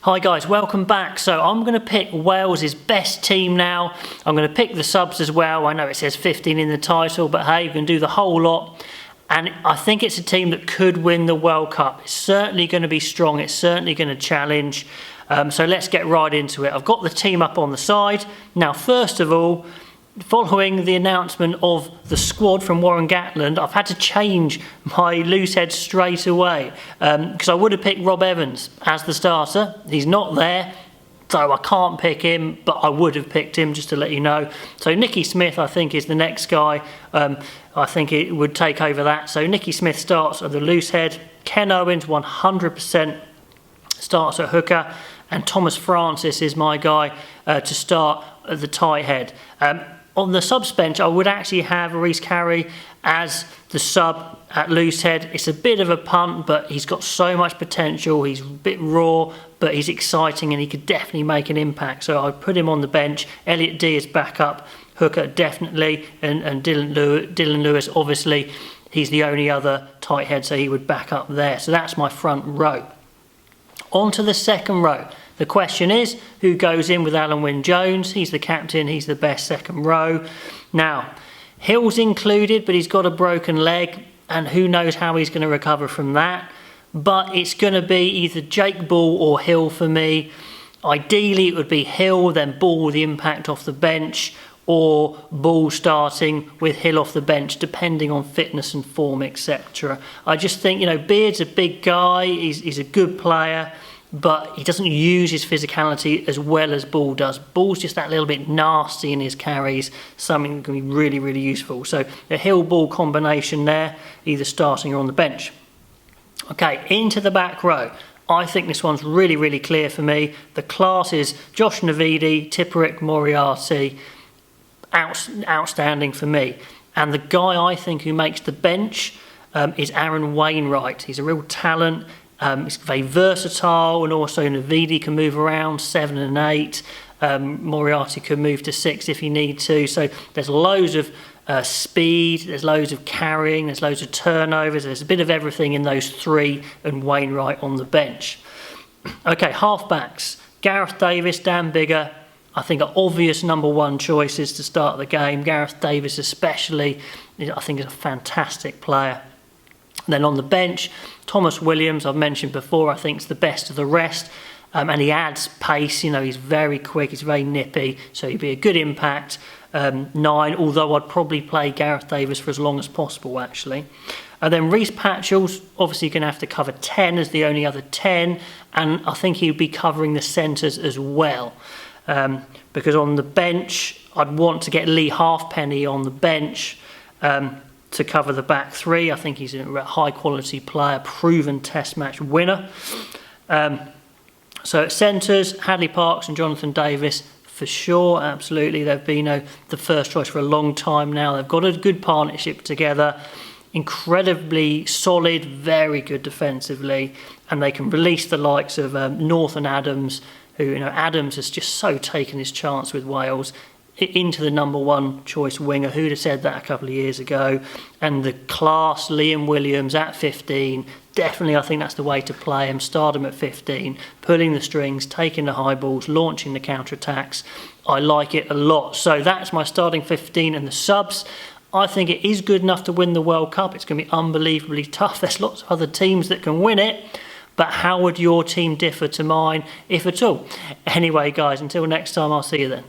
Hi guys, welcome back. So I'm going to pick Wales' best team now. I'm going to pick the subs as well. I know it says 15 in the title, but hey, you can do the whole lot. And I think it's a team that could win the World Cup. It's certainly going to be strong. It's certainly going to challenge. So let's get right into it. I've got the team up on the side. Now, first of all, following the announcement of the squad from Warren Gatland, I've had to change my loose head straight away because I would have picked Rob Evans as the starter. He's not there, so I can't pick him, but I would have picked him, just to let you know. So Nicky Smith, I think, is the next guy. I think it would take over that. So Nicky Smith starts at the loose head. Ken Owens 100% starts at hooker. And Thomas Francis is my guy to start at the tight head. On the subs bench, I would actually have Rhys Carry as the sub at loose head. It's a bit of a punt, but he's got so much potential. He's a bit raw, but he's exciting and he could definitely make an impact. So I'd put him on the bench. Elliot Dee is back up. Hooker, definitely. And Dylan Lewis, obviously, he's the only other tight head, so he would back up there. So that's my front row. On to the second row. The question is, who goes in with Alun Wyn Jones? He's the captain, he's the best second row. Now, Hill's included, but he's got a broken leg, and who knows how he's going to recover from that. But it's going to be either Jake Ball or Hill for me. Ideally, it would be Hill, then Ball with the impact off the bench, or Ball starting with Hill off the bench, depending on fitness and form, etc. I just think, Beard's a big guy, he's a good player, but he doesn't use his physicality as well as Ball does. Ball's just that little bit nasty in his carries, something that can be really, really useful. So a Hill-Ball combination there, either starting or on the bench. Okay, into the back row. I think this one's really, really clear for me. The class is Josh Navidi, Tipuric, Moriarty. Outstanding for me. And the guy I think who makes the bench is Aaron Wainwright. He's a real talent. He's very versatile, and also Navidi can move around 7 and 8. Moriarty can move to 6 if he needs to. So there's loads of speed, there's loads of carrying, there's loads of turnovers. There's a bit of everything in those three, and Wainwright on the bench. Okay, half-backs. Gareth Davis, Dan Biggar, I think are obvious number one choices to start the game. Gareth Davis especially, I think is a fantastic player. And then on the bench, Thomas Williams, I've mentioned before, I think is the best of the rest. And he adds pace, he's very quick, he's very nippy, so he'd be a good impact. 9, although I'd probably play Gareth Davis for as long as possible, actually. And then Rhys Patchell's obviously going to have to cover 10 as the only other 10, and I think he would be covering the centres as well. Because on the bench, I'd want to get Lee Halfpenny on the bench to cover the back three. I think he's a high-quality player, proven Test match winner. So at centres, Hadley Parkes and Jonathan Davis, for sure, absolutely. They've been the first choice for a long time now. They've got a good partnership together, incredibly solid, very good defensively, and they can release the likes of North and Adams, who, Adams has just so taken his chance with Wales into the number one choice winger. Who'd have said that a couple of years ago? And the class, Liam Williams at 15, definitely I think that's the way to play him. Start him at 15, pulling the strings, taking the high balls, launching the counter-attacks. I like it a lot. So that's my starting 15 and the subs. I think it is good enough to win the World Cup. It's going to be unbelievably tough. There's lots of other teams that can win it. But how would your team differ to mine, if at all? Anyway, guys, until next time, I'll see you then.